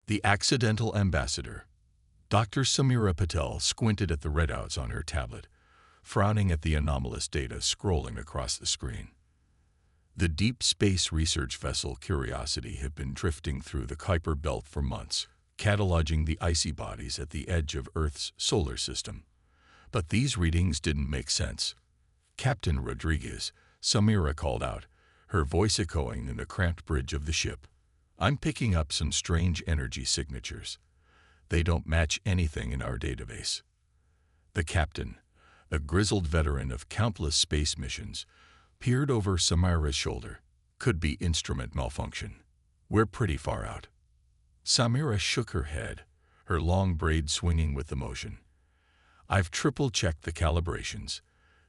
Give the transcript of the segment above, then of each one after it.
The accidental ambassador. Dr. Samira Patel squinted at the readouts on her tablet, frowning at the anomalous data scrolling across the screen. The deep space research vessel Curiosity had been drifting through the Kuiper Belt for months, cataloging the icy bodies at the edge of Earth's solar system. But these readings didn't make sense. "Captain Rodriguez," Samira called out, her voice echoing in the cramped bridge of the ship. "I'm picking up some strange energy signatures. They don't match anything in our database." The captain, a grizzled veteran of countless space missions, peered over Samira's shoulder. "Could be instrument malfunction. We're pretty far out." Samira shook her head, her long braid swinging with emotion. "I've triple-checked the calibrations.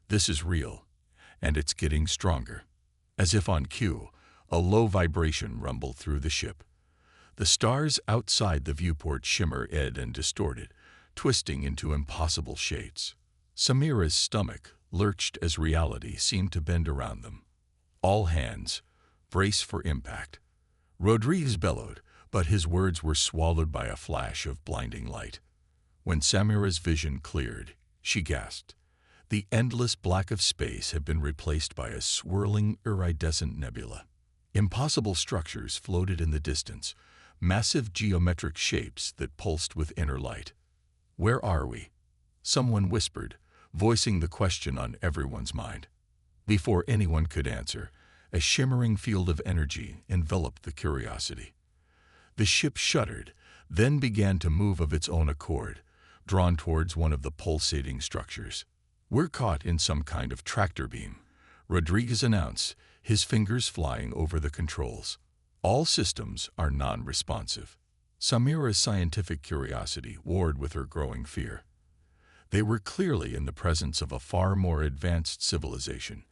This is real, and it's getting stronger." As if on cue, a low vibration rumbled through the ship. The stars outside the viewport shimmered and distorted, twisting into impossible shapes. Samira's stomach lurched as reality seemed to bend around them. "All hands, brace for impact." Rodriguez bellowed, but his words were swallowed by a flash of blinding light. When Samira's vision cleared, she gasped. The endless black of space had been replaced by a swirling, iridescent nebula. Impossible structures floated in the distance, massive geometric shapes that pulsed with inner light. "Where are we?" someone whispered, voicing the question on everyone's mind. Before anyone could answer, a shimmering field of energy enveloped the Curiosity. The ship shuddered, then began to move of its own accord, drawn towards one of the pulsating structures. "We're caught in some kind of tractor beam," Rodriguez announced, his fingers flying over the controls. "All systems are non-responsive." Samira's scientific curiosity warred with her growing fear. They were clearly in the presence of a far more advanced civilization.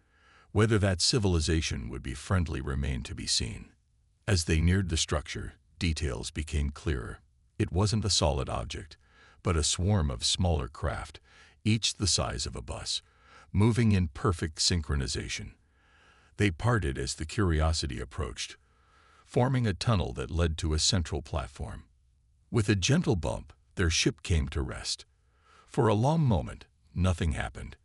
Whether that civilization would be friendly remained to be seen. As they neared the structure, details became clearer. It wasn't a solid object, but a swarm of smaller craft, each the size of a bus, moving in perfect synchronization. They parted as the Curiosity approached, forming a tunnel that led to a central platform. With a gentle bump, their ship came to rest. For a long moment, nothing happened.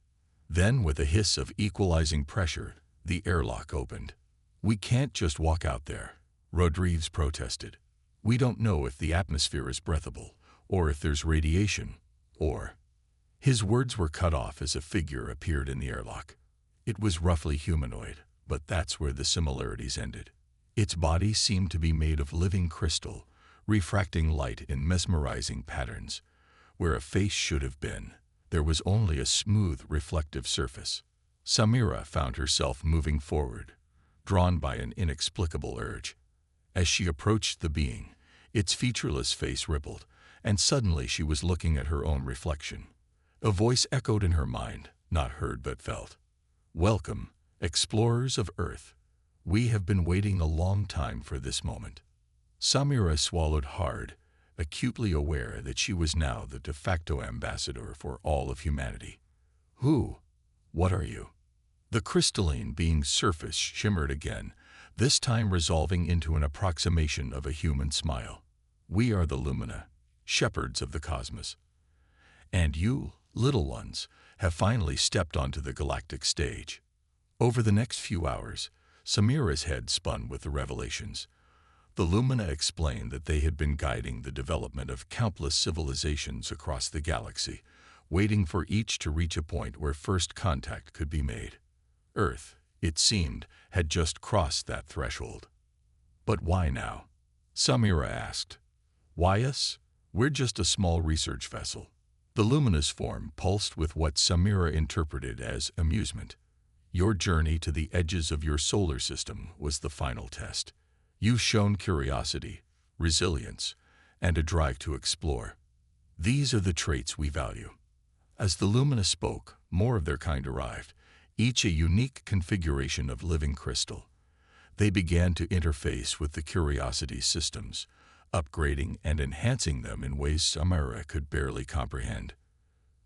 Then, with a hiss of equalizing pressure, the airlock opened. "We can't just walk out there," Rodriguez protested. "We don't know if the atmosphere is breathable, or if there's radiation, or—" His words were cut off as a figure appeared in the airlock. It was roughly humanoid, but that's where the similarities ended. Its body seemed to be made of living crystal, refracting light in mesmerizing patterns. Where a face should have been, there was only a smooth, reflective surface. Samira found herself moving forward, drawn by an inexplicable urge. As she approached the being, its featureless face rippled, and suddenly she was looking at her own reflection. A voice echoed in her mind, not heard but felt. "Welcome, explorers of Earth. We have been waiting a long time for this moment." Samira swallowed hard, acutely aware that she was now the de facto ambassador for all of humanity. "Who? What are you?" The crystalline being's surface shimmered again, this time resolving into an approximation of a human smile. "We are the Lumina, shepherds of the cosmos. And you, little ones, have finally stepped onto the galactic stage." Over the next few hours, Samira's head spun with the revelations. The Lumina explained that they had been guiding the development of countless civilizations across the galaxy, waiting for each to reach a point where first contact could be made. Earth, it seemed, had just crossed that threshold. "But why now?" Samira asked. "Why us? We're just a small research vessel." The luminous form pulsed with what Samira interpreted as amusement. "Your journey to the edges of your solar system was the final test. You've shown curiosity, resilience, and a drive to explore. These are the traits we value." As the Lumina spoke, more of their kind arrived, each a unique configuration of living crystal. They began to interface with the Curiosity's systems, upgrading and enhancing them in ways Samira could barely comprehend.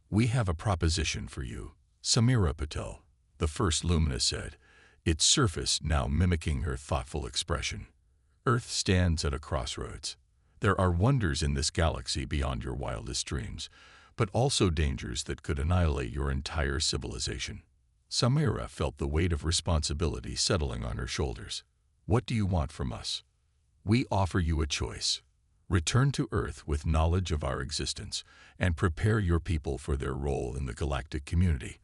"We have a proposition for you," Samira Patel, the first Lumina said, its surface now mimicking her thoughtful expression. "Earth stands at a crossroads. There are wonders in this galaxy beyond your wildest dreams, but also dangers that could annihilate your entire civilization. Samira felt the weight of responsibility settling on her shoulders. What do you want from us? We offer you a choice. Return to Earth with knowledge of our existence and prepare your people for their role in the galactic community.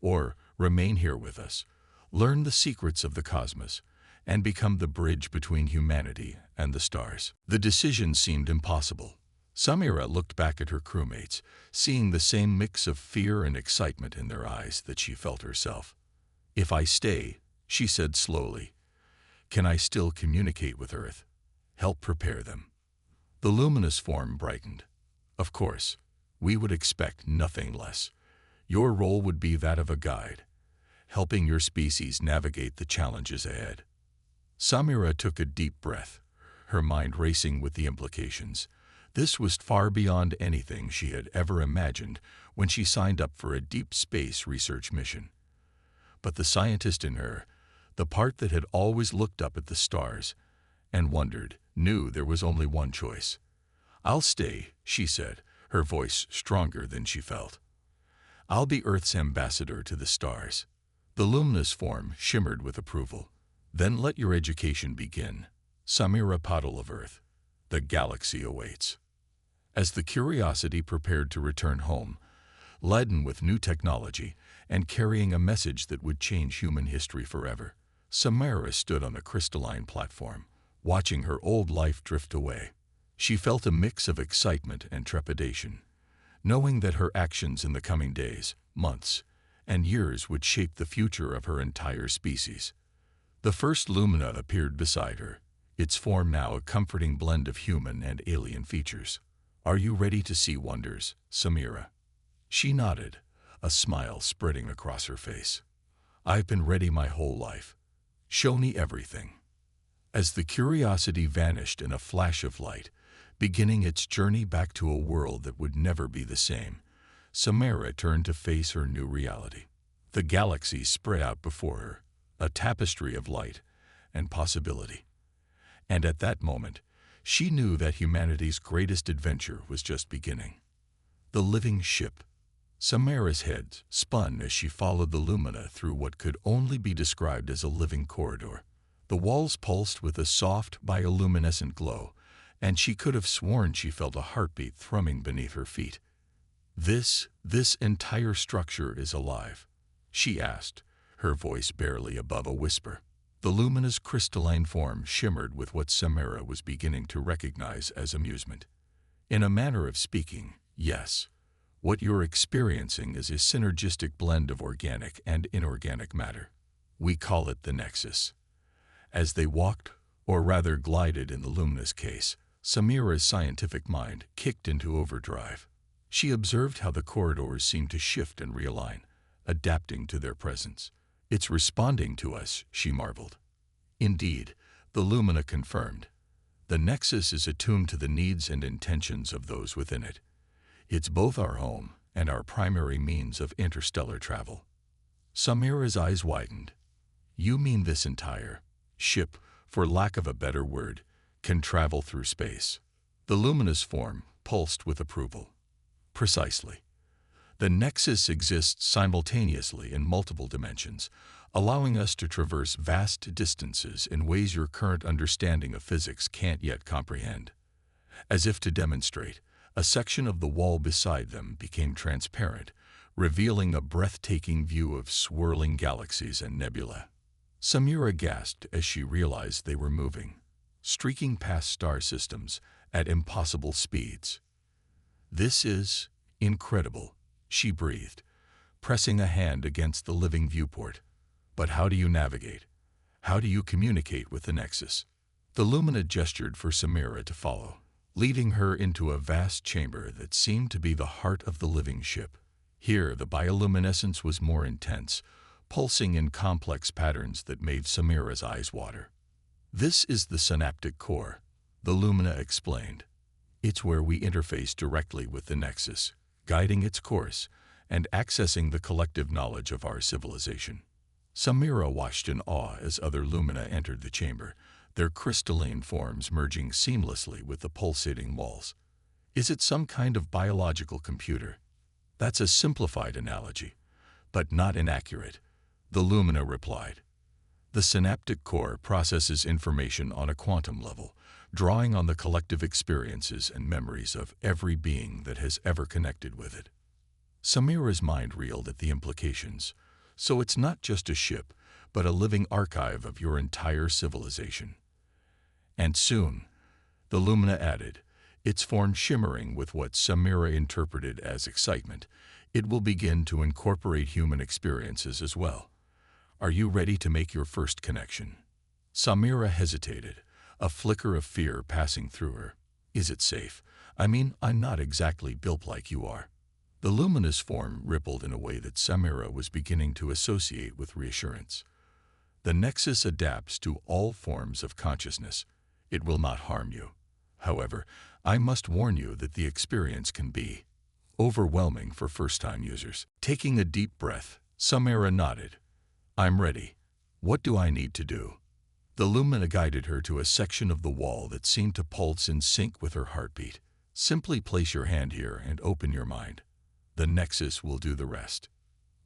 Or remain here with us, learn the secrets of the cosmos, and become the bridge between humanity and the stars. The decision seemed impossible. Samira looked back at her crewmates, seeing the same mix of fear and excitement in their eyes that she felt herself. If I stay, she said slowly, can I still communicate with Earth? Help prepare them. The luminous form brightened. Of course, we would expect nothing less. Your role would be that of a guide, helping your species navigate the challenges ahead. Samira took a deep breath, her mind racing with the implications. This was far beyond anything she had ever imagined when she signed up for a deep space research mission. But the scientist in her, the part that had always looked up at the stars and wondered, knew there was only one choice. I'll stay, she said, her voice stronger than she felt. I'll be Earth's ambassador to the stars. The luminous form shimmered with approval. Then let your education begin. Samira Puddle of Earth. The galaxy awaits. As the Curiosity prepared to return home, laden with new technology and carrying a message that would change human history forever, Samira stood on a crystalline platform, watching her old life drift away. She felt a mix of excitement and trepidation, knowing that her actions in the coming days, months, and years would shape the future of her entire species. The first Lumina appeared beside her, its form now a comforting blend of human and alien features. Are you ready to see wonders, Samira? She nodded, a smile spreading across her face. I've been ready my whole life. Show me everything. As the Curiosity vanished in a flash of light, beginning its journey back to a world that would never be the same, Samira turned to face her new reality. The galaxy spread out before her, a tapestry of light and possibility. And at that moment, she knew that humanity's greatest adventure was just beginning. The living ship. Samira's head spun as she followed the Lumina through what could only be described as a living corridor. The walls pulsed with a soft, bioluminescent glow, and she could have sworn she felt a heartbeat thrumming beneath her feet. This entire structure is alive, she asked, her voice barely above a whisper. The Lumina's crystalline form shimmered with what Samira was beginning to recognize as amusement. In a manner of speaking, yes. What you're experiencing is a synergistic blend of organic and inorganic matter. We call it the Nexus. As they walked, or rather glided in the Lumina's case, Samira's scientific mind kicked into overdrive. She observed how the corridors seemed to shift and realign, adapting to their presence. It's responding to us, she marveled. Indeed, the Lumina confirmed. The Nexus is attuned to the needs and intentions of those within it. It's both our home and our primary means of interstellar travel. Samira's eyes widened. You mean this entire ship, for lack of a better word, can travel through space? The Lumina's form pulsed with approval. Precisely. The Nexus exists simultaneously in multiple dimensions, allowing us to traverse vast distances in ways your current understanding of physics can't yet comprehend. As if to demonstrate, a section of the wall beside them became transparent, revealing a breathtaking view of swirling galaxies and nebulae. Samira gasped as she realized they were moving, streaking past star systems at impossible speeds. This is incredible, she breathed, pressing a hand against the living viewport. But how do you navigate? How do you communicate with the Nexus? The Lumina gestured for Samira to follow, leading her into a vast chamber that seemed to be the heart of the living ship. Here, the bioluminescence was more intense, pulsing in complex patterns that made Samira's eyes water. This is the synaptic core, the Lumina explained. It's where we interface directly with the Nexus, guiding its course and accessing the collective knowledge of our civilization. Samira watched in awe as other Lumina entered the chamber, their crystalline forms merging seamlessly with the pulsating walls. Is it some kind of biological computer? That's a simplified analogy, but not inaccurate, the Lumina replied. The synaptic core processes information on a quantum level, drawing on the collective experiences and memories of every being that has ever connected with it. Samira's mind reeled at the implications. So it's not just a ship, but a living archive of your entire civilization. And soon, the Lumina added, its form shimmering with what Samira interpreted as excitement, it will begin to incorporate human experiences as well. Are you ready to make your first connection? Samira hesitated, a flicker of fear passing through her. Is it safe? I mean, I'm not exactly built like you are. The luminous form rippled in a way that Samira was beginning to associate with reassurance. The Nexus adapts to all forms of consciousness. It will not harm you. However, I must warn you that the experience can be overwhelming for first-time users. Taking a deep breath, Samira nodded. I'm ready. What do I need to do? The Lumina guided her to a section of the wall that seemed to pulse in sync with her heartbeat. Simply place your hand here and open your mind. The Nexus will do the rest.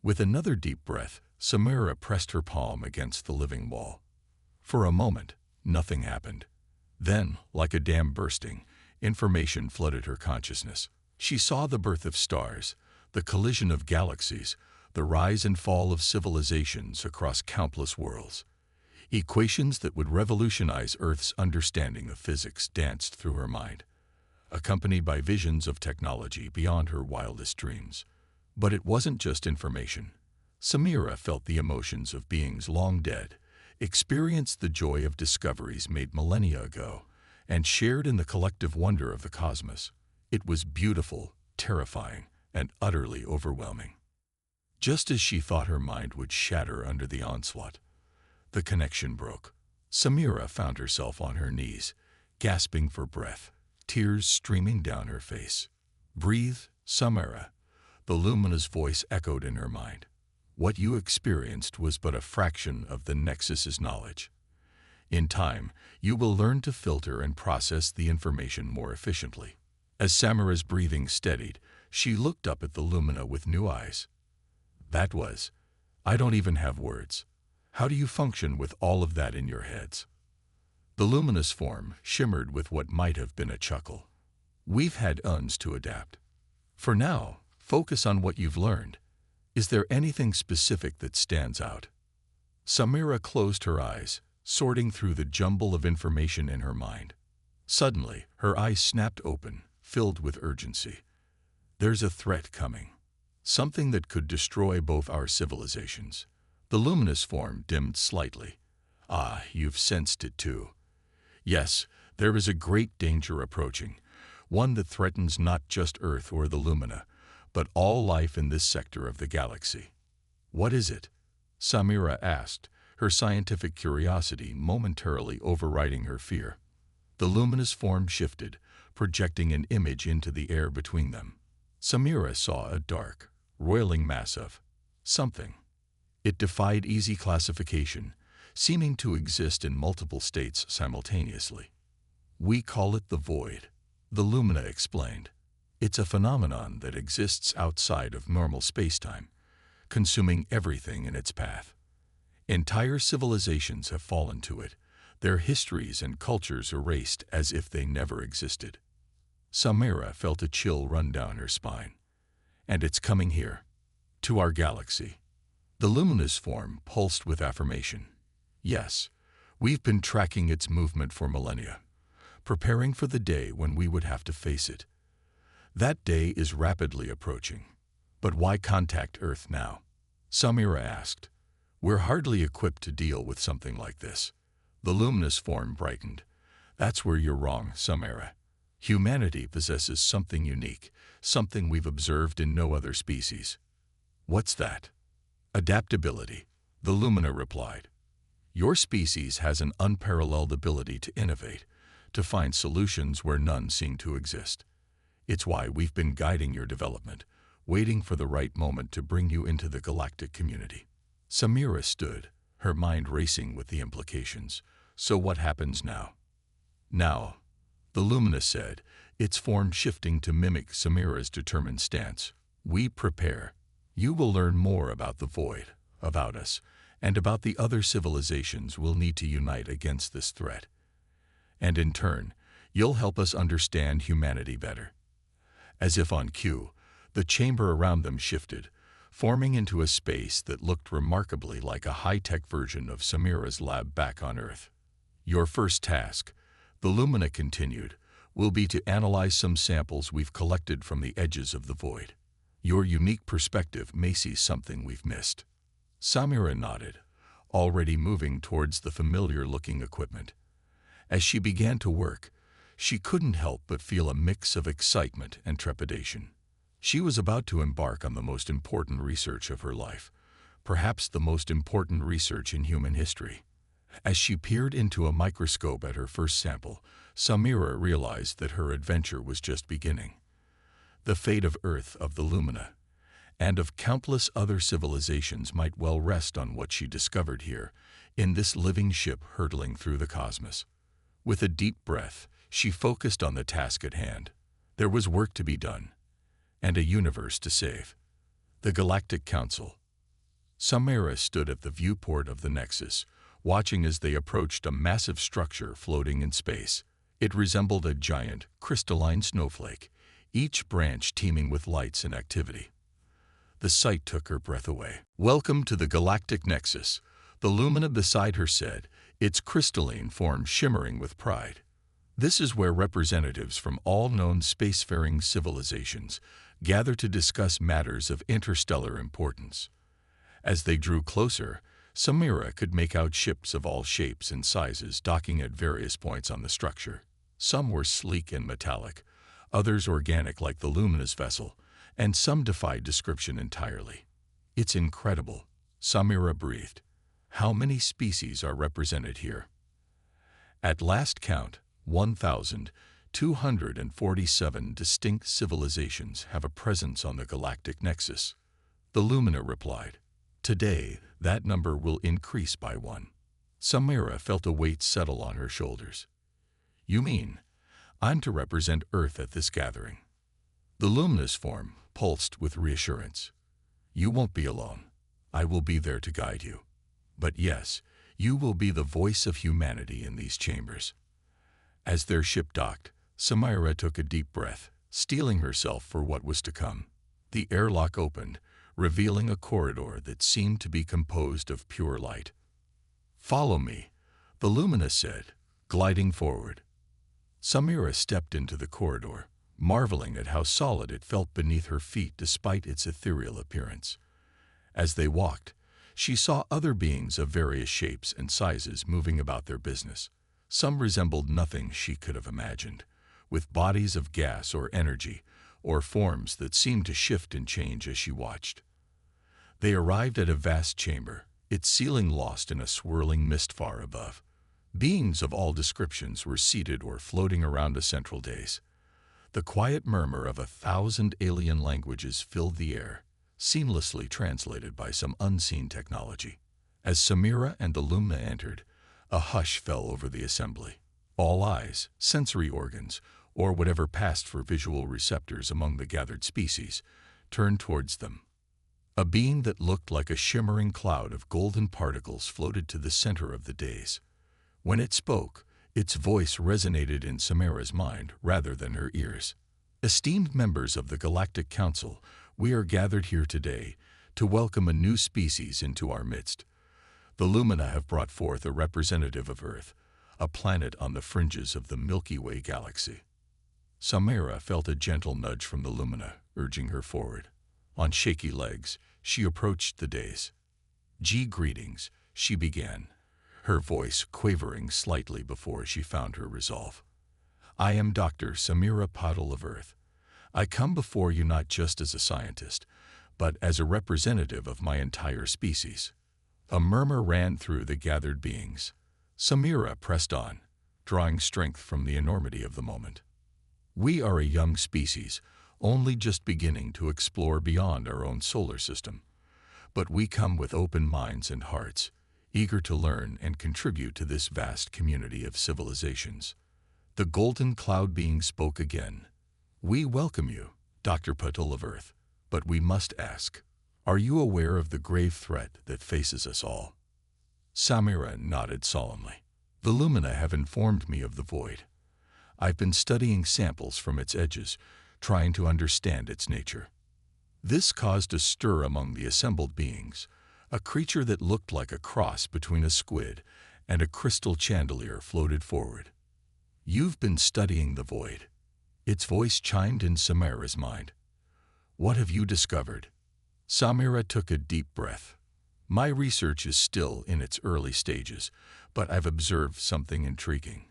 With another deep breath, Samira pressed her palm against the living wall. For a moment, nothing happened. Then, like a dam bursting, information flooded her consciousness. She saw the birth of stars, the collision of galaxies, the rise and fall of civilizations across countless worlds. Equations that would revolutionize Earth's understanding of physics danced through her mind, accompanied by visions of technology beyond her wildest dreams. But it wasn't just information. Samira felt the emotions of beings long dead, experienced the joy of discoveries made millennia ago, and shared in the collective wonder of the cosmos. It was beautiful, terrifying, and utterly overwhelming. Just as she thought her mind would shatter under the onslaught, the connection broke. Samira found herself on her knees, gasping for breath, tears streaming down her face. Breathe, Samira. The Lumina's voice echoed in her mind. What you experienced was but a fraction of the Nexus's knowledge. In time, you will learn to filter and process the information more efficiently. As Samira's breathing steadied, she looked up at the Lumina with new eyes. That was, I don't even have words. How do you function with all of that in your heads? The luminous form shimmered with what might have been a chuckle. We've had uns to adapt. For now, focus on what you've learned. Is there anything specific that stands out? Samira closed her eyes, sorting through the jumble of information in her mind. Suddenly, her eyes snapped open, filled with urgency. There's a threat coming. Something that could destroy both our civilizations. The luminous form dimmed slightly. Ah, you've sensed it too. Yes, there is a great danger approaching, one that threatens not just Earth or the Lumina, but all life in this sector of the galaxy. What is it? Samira asked, her scientific curiosity momentarily overriding her fear. The luminous form shifted, projecting an image into the air between them. Samira saw a dark, roiling mass of something. It defied easy classification, seeming to exist in multiple states simultaneously. We call it the void, the Lumina explained. It's a phenomenon that exists outside of normal spacetime, consuming everything in its path. Entire civilizations have fallen to it, their histories and cultures erased as if they never existed. Samira felt a chill run down her spine. And it's coming here, to our galaxy. The luminous form pulsed with affirmation. Yes, we've been tracking its movement for millennia, preparing for the day when we would have to face it. That day is rapidly approaching. But why contact Earth now? Samira asked. We're hardly equipped to deal with something like this. The luminous form brightened. That's where you're wrong, Samira. Humanity possesses something unique, something we've observed in no other species. What's that? Adaptability, the Lumina replied. Your species has an unparalleled ability to innovate, to find solutions where none seem to exist. It's why we've been guiding your development, waiting for the right moment to bring you into the galactic community. Samira stood, her mind racing with the implications. So what happens now? Now, the Lumina said, its form shifting to mimic Samira's determined stance. We prepare. You will learn more about the void, about us, and about the other civilizations we'll need to unite against this threat. And in turn, you'll help us understand humanity better. As if on cue, the chamber around them shifted, forming into a space that looked remarkably like a high-tech version of Samira's lab back on Earth. Your first task, the Lumina continued, will be to analyze some samples we've collected from the edges of the void. Your unique perspective may see something we've missed. Samira nodded, already moving towards the familiar-looking equipment. As she began to work, she couldn't help but feel a mix of excitement and trepidation. She was about to embark on the most important research of her life, perhaps the most important research in human history. As she peered into a microscope at her first sample, Samira realized that her adventure was just beginning. The fate of Earth, of the Lumina, and of countless other civilizations might well rest on what she discovered here, in this living ship hurtling through the cosmos. With a deep breath, she focused on the task at hand. There was work to be done, and a universe to save. The Galactic Council. Samira stood at the viewport of the Nexus, watching as they approached a massive structure floating in space. It resembled a giant, crystalline snowflake, each branch teeming with lights and activity. The sight took her breath away. "Welcome to the Galactic Nexus," the Lumina beside her said, its crystalline form shimmering with pride. "This is where representatives from all known spacefaring civilizations gather to discuss matters of interstellar importance." As they drew closer, Samira could make out ships of all shapes and sizes docking at various points on the structure. Some were sleek and metallic, others organic like the Lumina's vessel, and some defied description entirely. "It's incredible," Samira breathed. "How many species are represented here?" At last count, 1,247 distinct civilizations have a presence on the Galactic Nexus, the Lumina replied. "Today, that number will increase by one." Samira felt a weight settle on her shoulders. "You mean, I'm to represent Earth at this gathering?" The Lumina's form pulsed with reassurance. "You won't be alone. I will be there to guide you. But yes, you will be the voice of humanity in these chambers." As their ship docked, Samira took a deep breath, steeling herself for what was to come. The airlock opened, revealing a corridor that seemed to be composed of pure light. "Follow me," the Lumina said, gliding forward. Samira stepped into the corridor, marveling at how solid it felt beneath her feet despite its ethereal appearance. As they walked, she saw other beings of various shapes and sizes moving about their business. Some resembled nothing she could have imagined, with bodies of gas or energy, or forms that seemed to shift and change as she watched. They arrived at a vast chamber, its ceiling lost in a swirling mist far above. Beings of all descriptions were seated or floating around a central dais. The quiet murmur of 1,000 alien languages filled the air, seamlessly translated by some unseen technology. As Samira and the Lumina entered, a hush fell over the assembly. All eyes, sensory organs, or whatever passed for visual receptors among the gathered species, turned towards them. A being that looked like a shimmering cloud of golden particles floated to the center of the dais. When it spoke, its voice resonated in Samira's mind rather than her ears. "Esteemed members of the Galactic Council, we are gathered here today to welcome a new species into our midst. The Lumina have brought forth a representative of Earth, a planet on the fringes of the Milky Way galaxy." Samira felt a gentle nudge from the Lumina, urging her forward. On shaky legs, she approached the dais. "Greetings," she began, her voice quavering slightly before she found her resolve. "I am Dr. Samira Patel of Earth. I come before you not just as a scientist, but as a representative of my entire species." A murmur ran through the gathered beings. Samira pressed on, drawing strength from the enormity of the moment. "We are a young species, only just beginning to explore beyond our own solar system. But we come with open minds and hearts, eager to learn and contribute to this vast community of civilizations. The golden cloud being spoke again. "We welcome you, Dr. Patel of Earth, but we must ask, are you aware of the grave threat that faces us all?" Samira nodded solemnly. "The Lumina have informed me of the void. I've been studying samples from its edges, trying to understand its nature." This caused a stir among the assembled beings. A creature that looked like a cross between a squid and a crystal chandelier floated forward. "You've been studying the void." Its voice chimed in Samira's mind. "What have you discovered?" Samira took a deep breath. "My research is still in its early stages, but I've observed something intriguing.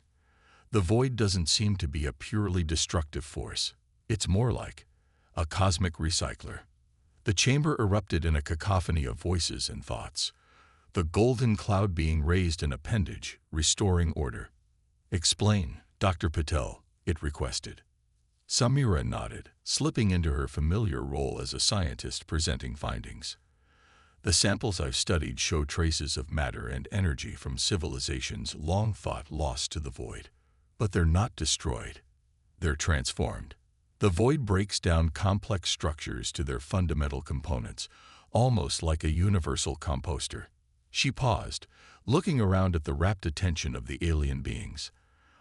The void doesn't seem to be a purely destructive force. It's more like a cosmic recycler." The chamber erupted in a cacophony of voices and thoughts. The golden cloud being raised an appendage, restoring order. "Explain, Dr. Patel," it requested. Samira nodded, slipping into her familiar role as a scientist presenting findings. "The samples I've studied show traces of matter and energy from civilizations long thought lost to the void. But they're not destroyed. They're transformed. The void breaks down complex structures to their fundamental components, almost like a universal composter." She paused, looking around at the rapt attention of the alien beings.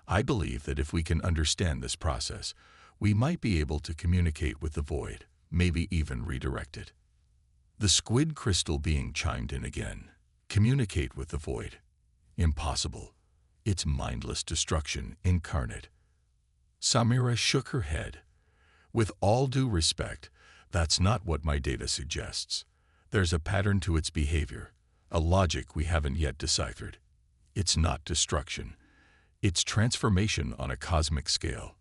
"I believe that if we can understand this process, we might be able to communicate with the void, maybe even redirect it." The squid crystal being chimed in again. "Communicate with the void? Impossible. It's mindless destruction incarnate." Samira shook her head. "With all due respect, that's not what my data suggests. There's a pattern to its behavior, a logic we haven't yet deciphered. It's not destruction. It's transformation on a cosmic scale."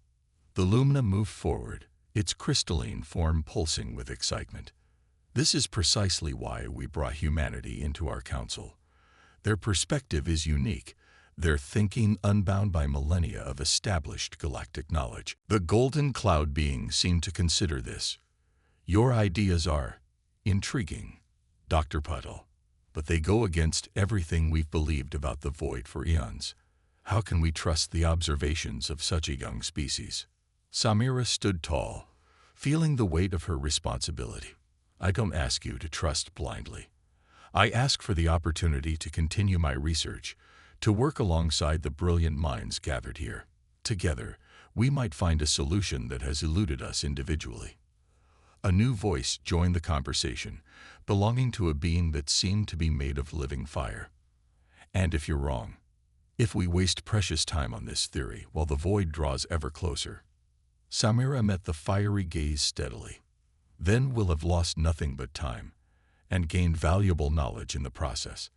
The Lumina moved forward, its crystalline form pulsing with excitement. "This is precisely why we brought humanity into our council. Their perspective is unique, their thinking unbound by millennia of established galactic knowledge." The golden cloud being seemed to consider this. "Your ideas are intriguing, Dr. Patel, but they go against everything we've believed about the void for eons. How can we trust the observations of such a young species?" Samira stood tall, feeling the weight of her responsibility. "I don't ask you to trust blindly. I ask for the opportunity to continue my research, to work alongside the brilliant minds gathered here. Together, we might find a solution that has eluded us individually." A new voice joined the conversation, belonging to a being that seemed to be made of living fire. "And if you're wrong, if we waste precious time on this theory while the void draws ever closer." Samira met the fiery gaze steadily. "Then we'll have lost nothing but time, and gained valuable knowledge in the process.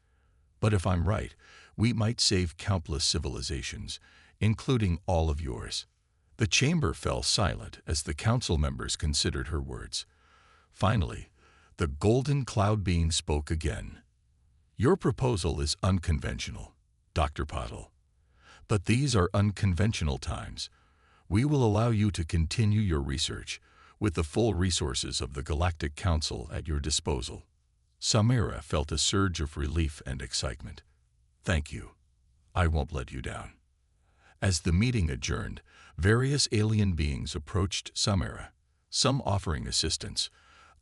But if I'm right, we might save countless civilizations, including all of yours." The chamber fell silent as the council members considered her words. Finally, the golden cloud being spoke again. "Your proposal is unconventional, Dr. Patel. But these are unconventional times. We will allow you to continue your research, with the full resources of the Galactic Council at your disposal." Samira felt a surge of relief and excitement. "Thank you. I won't let you down." As the meeting adjourned, various alien beings approached Samira, some offering assistance,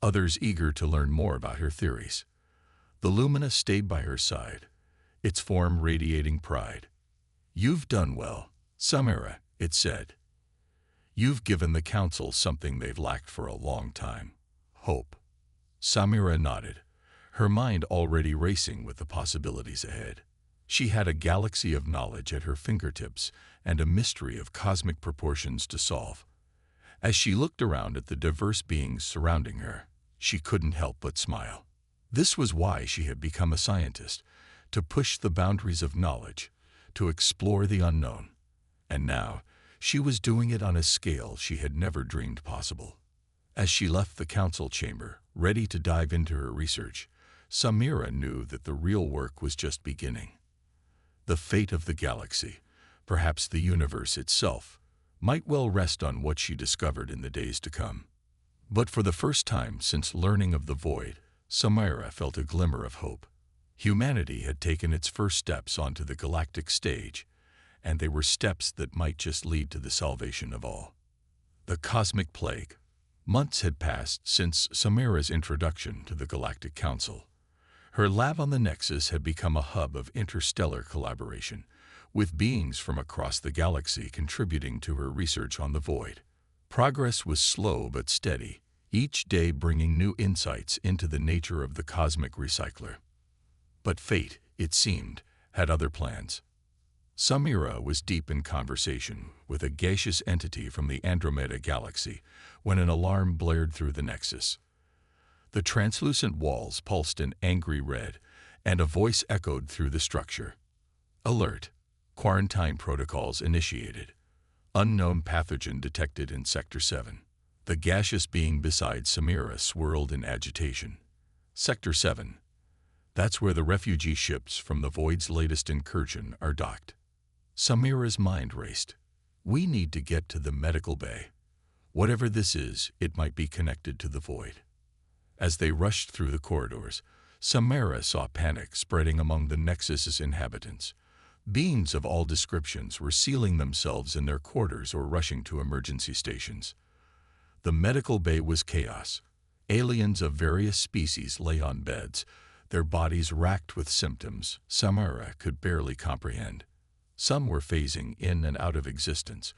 others eager to learn more about her theories. The Lumina stayed by her side, its form radiating pride. "You've done well, Samira," it said. "You've given the Council something they've lacked for a long time: hope." Samira nodded, her mind already racing with the possibilities ahead. She had a galaxy of knowledge at her fingertips and a mystery of cosmic proportions to solve. As she looked around at the diverse beings surrounding her, she couldn't help but smile. This was why she had become a scientist, to push the boundaries of knowledge, to explore the unknown. And now, she was doing it on a scale she had never dreamed possible. As she left the council chamber, ready to dive into her research, Samira knew that the real work was just beginning. The fate of the galaxy, perhaps the universe itself, might well rest on what she discovered in the days to come. But for the first time since learning of the void, Samira felt a glimmer of hope. Humanity had taken its first steps onto the galactic stage, and they were steps that might just lead to the salvation of all. The Cosmic Plague. Months had passed since Samira's introduction to the Galactic Council. Her lab on the Nexus had become a hub of interstellar collaboration, with beings from across the galaxy contributing to her research on the void. Progress was slow but steady, each day bringing new insights into the nature of the cosmic recycler. But fate, it seemed, had other plans. Samira was deep in conversation with a gaseous entity from the Andromeda galaxy when an alarm blared through the Nexus. The translucent walls pulsed in angry red, and a voice echoed through the structure. Alert! Quarantine protocols initiated. Unknown pathogen detected in Sector 7. The gaseous being beside Samira swirled in agitation. Sector 7. That's where the refugee ships from the Void's latest incursion are docked. Samira's mind raced. We need to get to the medical bay. Whatever this is, it might be connected to the Void. As they rushed through the corridors, Samira saw panic spreading among the Nexus's inhabitants. Beings of all descriptions were sealing themselves in their quarters or rushing to emergency stations. The medical bay was chaos. Aliens of various species lay on beds, their bodies racked with symptoms Samira could barely comprehend. Some were phasing in and out of existence.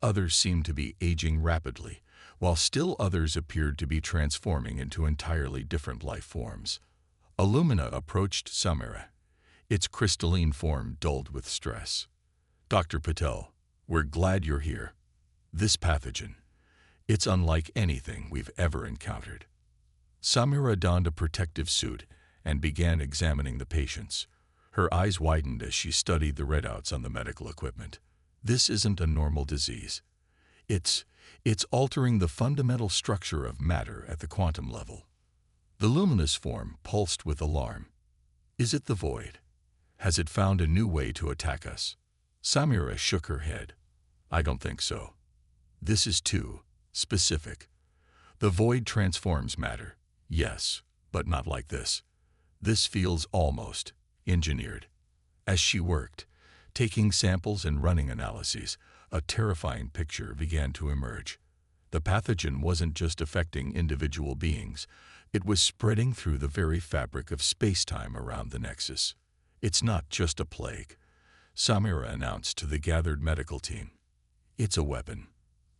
Others seemed to be aging rapidly, while still others appeared to be transforming into entirely different life forms. Illumina approached Samira, its crystalline form dulled with stress. Dr. Patel, we're glad you're here. This pathogen, it's unlike anything we've ever encountered. Samira donned a protective suit and began examining the patients. Her eyes widened as she studied the readouts on the medical equipment. This isn't a normal disease. It's altering the fundamental structure of matter at the quantum level. The luminous form pulsed with alarm. Is it the Void? Has it found a new way to attack us? Samira shook her head. I don't think so. This is too specific. The Void transforms matter, yes, but not like this. This feels almost engineered. As she worked, taking samples and running analyses, a terrifying picture began to emerge. The pathogen wasn't just affecting individual beings, it was spreading through the very fabric of space-time around the Nexus. It's not just a plague, Samira announced to the gathered medical team. It's a weapon.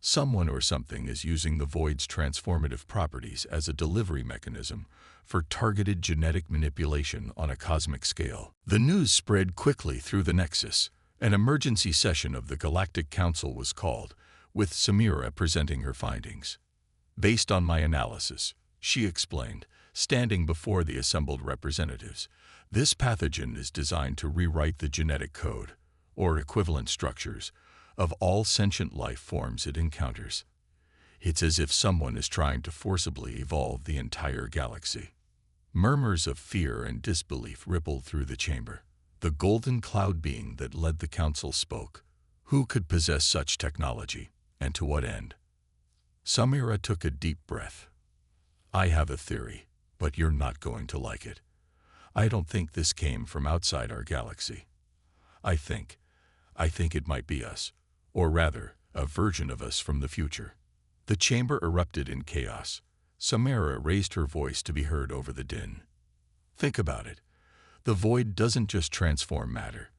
Someone or something is using the Void's transformative properties as a delivery mechanism for targeted genetic manipulation on a cosmic scale. The news spread quickly through the Nexus. An emergency session of the Galactic Council was called, with Samira presenting her findings. Based on my analysis, she explained, standing before the assembled representatives, this pathogen is designed to rewrite the genetic code, or equivalent structures, of all sentient life forms it encounters. It's as if someone is trying to forcibly evolve the entire galaxy. Murmurs of fear and disbelief rippled through the chamber. The golden cloud being that led the council spoke. Who could possess such technology, and to what end? Samira took a deep breath. I have a theory, but you're not going to like it. I don't think this came from outside our galaxy. I think it might be us, or rather, a version of us from the future. The chamber erupted in chaos. Samira raised her voice to be heard over the din. Think about it. The Void doesn't just transform matter.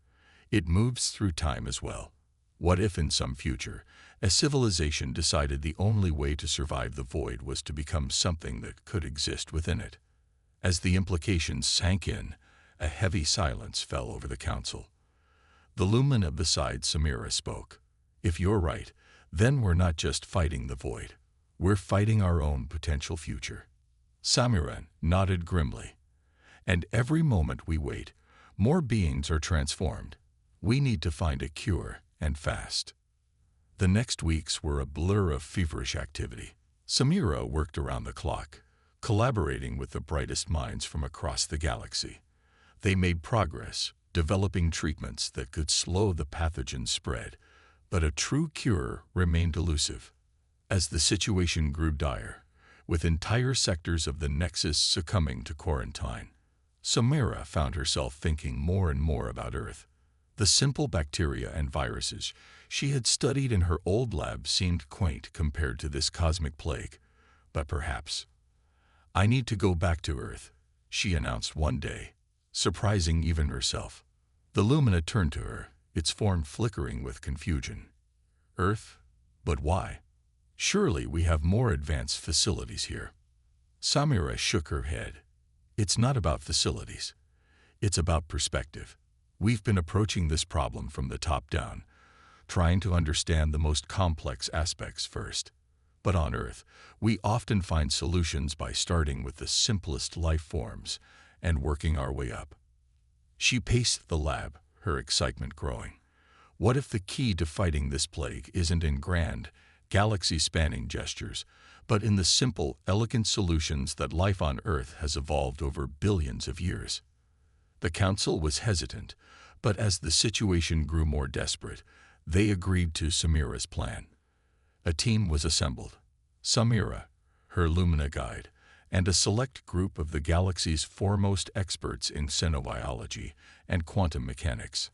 It moves through time as well. What if in some future, a civilization decided the only way to survive the Void was to become something that could exist within it? As the implications sank in, a heavy silence fell over the council. The Lumina beside Samira spoke. If you're right, then we're not just fighting the Void. We're fighting our own potential future. Samira nodded grimly. And every moment we wait, more beings are transformed. We need to find a cure, and fast. The next weeks were a blur of feverish activity. Samira worked around the clock, collaborating with the brightest minds from across the galaxy. They made progress, developing treatments that could slow the pathogen's spread, but a true cure remained elusive. As the situation grew dire, with entire sectors of the Nexus succumbing to quarantine, Samira found herself thinking more and more about Earth. The simple bacteria and viruses she had studied in her old lab seemed quaint compared to this cosmic plague. But perhaps, "I need to go back to Earth," she announced one day, surprising even herself. The Lumina turned to her, its form flickering with confusion. "Earth? But why? Surely we have more advanced facilities here." Samira shook her head. "It's not about facilities. It's about perspective. We've been approaching this problem from the top down, trying to understand the most complex aspects first. But on Earth, we often find solutions by starting with the simplest life forms and working our way up." She paced the lab, her excitement growing. What if the key to fighting this plague isn't in grand, galaxy-spanning gestures, but in the simple, elegant solutions that life on Earth has evolved over billions of years? The council was hesitant, but as the situation grew more desperate, they agreed to Samira's plan. A team was assembled. Samira, her Lumina guide, and a select group of the galaxy's foremost experts in xenobiology and quantum mechanics.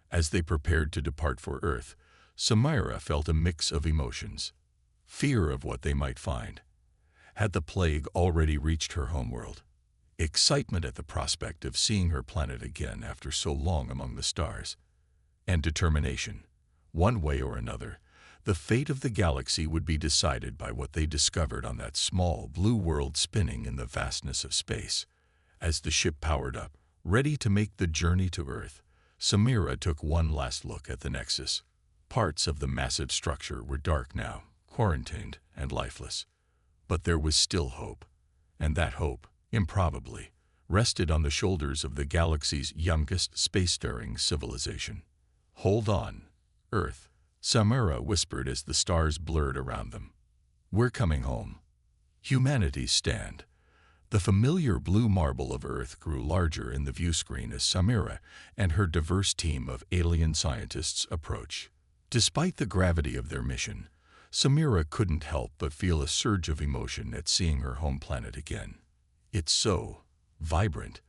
As they prepared to depart for Earth, Samira felt a mix of emotions. Fear of what they might find. Had the plague already reached her homeworld? Excitement at the prospect of seeing her planet again after so long among the stars. And determination. One way or another, the fate of the galaxy would be decided by what they discovered on that small blue world spinning in the vastness of space. As the ship powered up, ready to make the journey to Earth, Samira took one last look at the Nexus. Parts of the massive structure were dark now, quarantined and lifeless. But there was still hope. And that hope, improbably, rested on the shoulders of the galaxy's youngest spacefaring civilization. "Hold on, Earth," Samira whispered as the stars blurred around them. "We're coming home. Humanity's stand." The familiar blue marble of Earth grew larger in the view screen as Samira and her diverse team of alien scientists approached. Despite the gravity of their mission, Samira couldn't help but feel a surge of emotion at seeing her home planet again. "It's so vibrant,"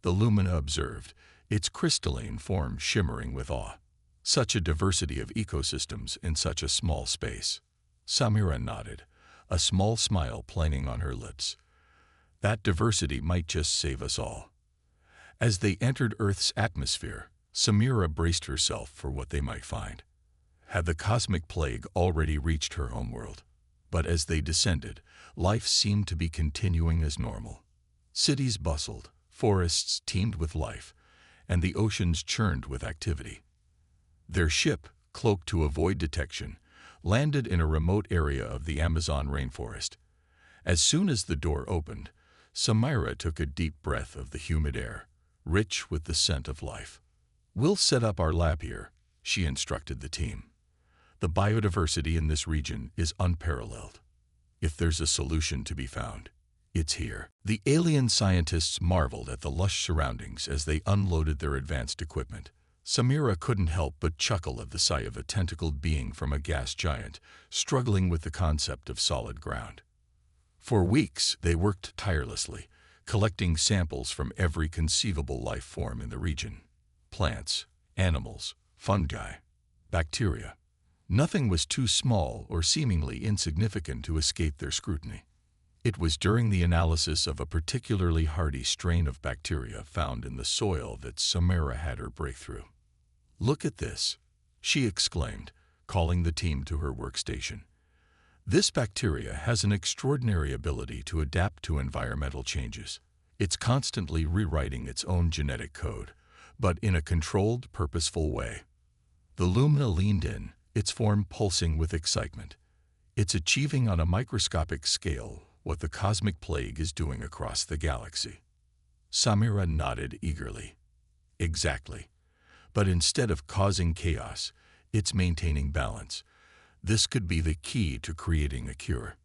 the Lumina observed, its crystalline form shimmering with awe. "Such a diversity of ecosystems in such a small space." Samira nodded, a small smile playing on her lips. That diversity might just save us all. As they entered Earth's atmosphere, Samira braced herself for what they might find. Had the cosmic plague already reached her homeworld? But as they descended, life seemed to be continuing as normal. Cities bustled, forests teemed with life, and the oceans churned with activity. Their ship, cloaked to avoid detection, landed in a remote area of the Amazon rainforest. As soon as the door opened, Samira took a deep breath of the humid air, rich with the scent of life. "We'll set up our lab here," she instructed the team. "The biodiversity in this region is unparalleled. If there's a solution to be found, it's here." The alien scientists marveled at the lush surroundings as they unloaded their advanced equipment. Samira couldn't help but chuckle at the sight of a tentacled being from a gas giant, struggling with the concept of solid ground. For weeks, they worked tirelessly, collecting samples from every conceivable life form in the region. Plants, animals, fungi, bacteria. Nothing was too small or seemingly insignificant to escape their scrutiny. It was during the analysis of a particularly hardy strain of bacteria found in the soil that Samira had her breakthrough. "Look at this," she exclaimed, calling the team to her workstation. "This bacteria has an extraordinary ability to adapt to environmental changes. It's constantly rewriting its own genetic code, but in a controlled, purposeful way." The Lumina leaned in, its form pulsing with excitement. "It's achieving on a microscopic scale what the cosmic plague is doing across the galaxy." Samira nodded eagerly. "Exactly. But instead of causing chaos, it's maintaining balance. This could be the key to creating a cure."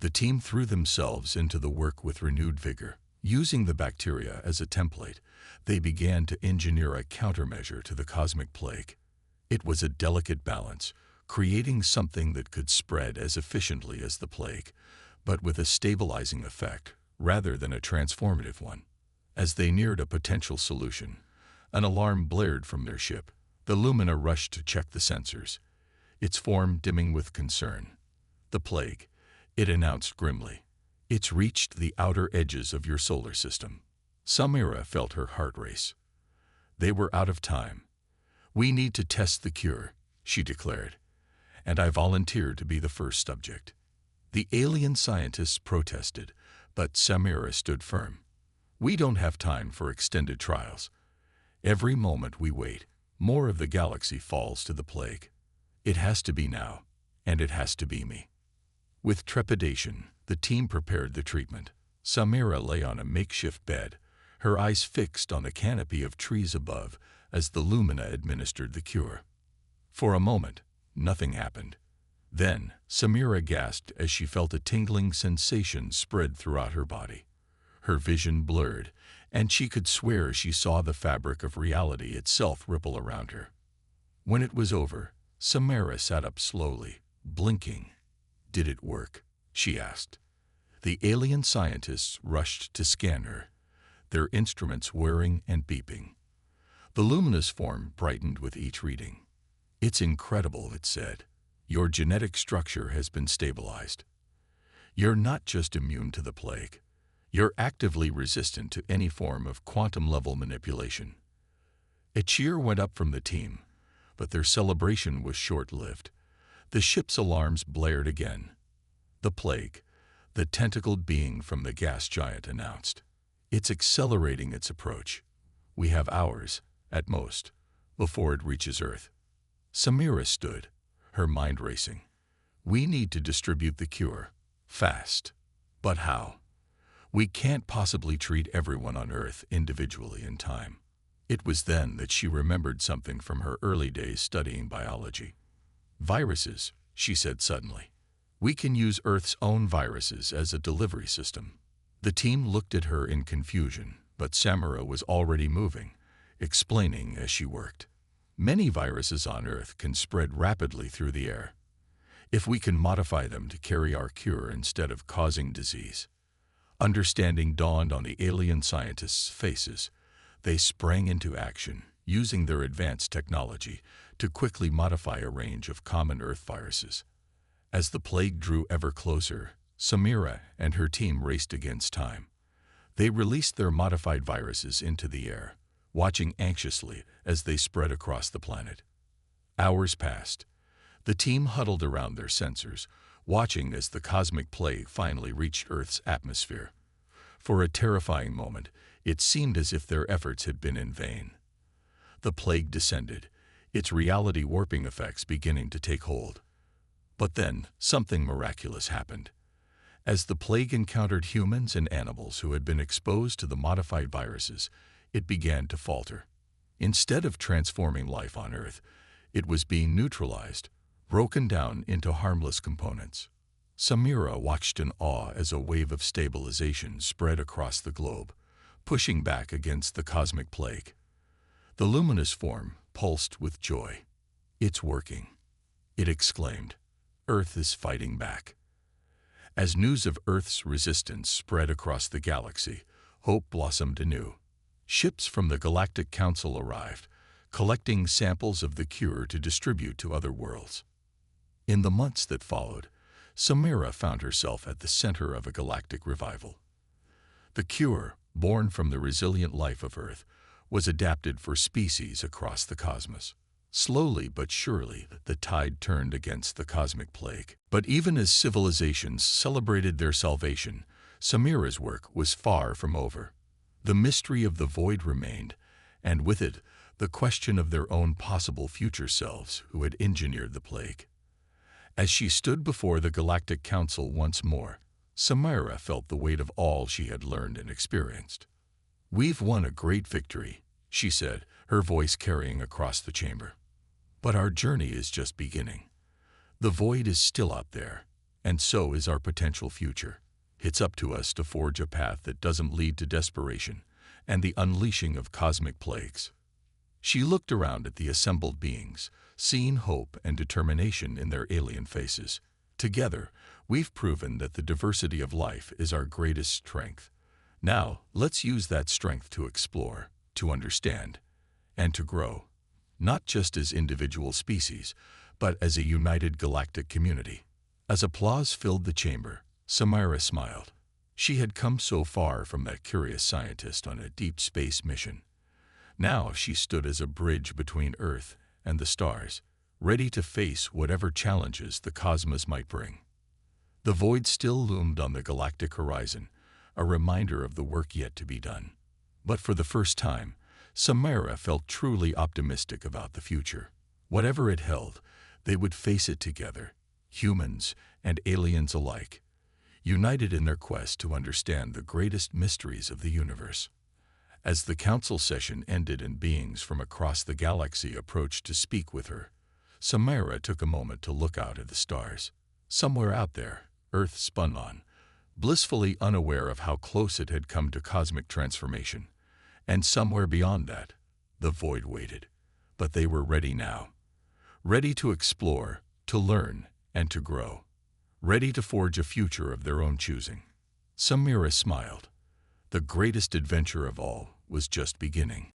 The team threw themselves into the work with renewed vigor. Using the bacteria as a template, they began to engineer a countermeasure to the cosmic plague. It was a delicate balance, creating something that could spread as efficiently as the plague, but with a stabilizing effect rather than a transformative one. As they neared a potential solution, an alarm blared from their ship. The Lumina rushed to check the sensors, its form dimming with concern. "The plague," it announced grimly. "It's reached the outer edges of your solar system." Samira felt her heart race. They were out of time. "We need to test the cure," she declared, "and I volunteered to be the first subject." The alien scientists protested, but Samira stood firm. "We don't have time for extended trials. Every moment we wait, more of the galaxy falls to the plague. It has to be now, and it has to be me." With trepidation, the team prepared the treatment. Samira lay on a makeshift bed, her eyes fixed on the canopy of trees above as the Lumina administered the cure. For a moment, nothing happened. Then, Samira gasped as she felt a tingling sensation spread throughout her body. Her vision blurred, and she could swear she saw the fabric of reality itself ripple around her. When it was over, Samira sat up slowly, blinking. "Did it work?" she asked. The alien scientists rushed to scan her, their instruments whirring and beeping. The luminous form brightened with each reading. "It's incredible," it said. "Your genetic structure has been stabilized. You're not just immune to the plague. You're actively resistant to any form of quantum-level manipulation." A cheer went up from the team, but their celebration was short-lived. The ship's alarms blared again. "The plague," the tentacled being from the gas giant announced. "It's accelerating its approach. We have hours, at most, before it reaches Earth." Samira stood, her mind racing. "We need to distribute the cure, fast. But how? We can't possibly treat everyone on Earth individually in time." It was then that she remembered something from her early days studying biology. "Viruses," she said suddenly. "We can use Earth's own viruses as a delivery system." The team looked at her in confusion, but Samira was already moving, explaining as she worked. "Many viruses on Earth can spread rapidly through the air. If we can modify them to carry our cure instead of causing disease." Understanding dawned on the alien scientists' faces. They sprang into action, using their advanced technology to quickly modify a range of common Earth viruses. As the plague drew ever closer, Samira and her team raced against time. They released their modified viruses into the air, watching anxiously as they spread across the planet. Hours passed. The team huddled around their sensors, watching as the cosmic plague finally reached Earth's atmosphere. For a terrifying moment, it seemed as if their efforts had been in vain. The plague descended, its reality-warping effects beginning to take hold. But then, something miraculous happened. As the plague encountered humans and animals who had been exposed to the modified viruses, it began to falter. Instead of transforming life on Earth, it was being neutralized, broken down into harmless components. Samira watched in awe as a wave of stabilization spread across the globe, pushing back against the cosmic plague. The luminous form pulsed with joy. "It's working," it exclaimed. "Earth is fighting back." As news of Earth's resistance spread across the galaxy, hope blossomed anew. Ships from the Galactic Council arrived, collecting samples of the cure to distribute to other worlds. In the months that followed, Samira found herself at the center of a galactic revival. The cure, born from the resilient life of Earth, was adapted for species across the cosmos. Slowly but surely, the tide turned against the cosmic plague. But even as civilizations celebrated their salvation, Samira's work was far from over. The mystery of the void remained, and with it, the question of their own possible future selves who had engineered the plague. As she stood before the Galactic Council once more, Samira felt the weight of all she had learned and experienced. "We've won a great victory," she said, her voice carrying across the chamber. "But our journey is just beginning. The void is still out there, and so is our potential future. It's up to us to forge a path that doesn't lead to desperation and the unleashing of cosmic plagues." She looked around at the assembled beings, seeing hope and determination in their alien faces. "Together, we've proven that the diversity of life is our greatest strength. Now, let's use that strength to explore, to understand, and to grow, not just as individual species, but as a united galactic community. As applause filled the chamber, Samira smiled. She had come so far from that curious scientist on a deep space mission. Now she stood as a bridge between Earth and the stars, ready to face whatever challenges the cosmos might bring. The void still loomed on the galactic horizon, a reminder of the work yet to be done. But for the first time, Samira felt truly optimistic about the future. Whatever it held, they would face it together, humans and aliens alike, united in their quest to understand the greatest mysteries of the universe. As the council session ended and beings from across the galaxy approached to speak with her, Samira took a moment to look out at the stars. Somewhere out there, Earth spun on, blissfully unaware of how close it had come to cosmic transformation. And somewhere beyond that, the void waited. But they were ready now. Ready to explore, to learn, and to grow. Ready to forge a future of their own choosing. Samira smiled. The greatest adventure of all was just beginning.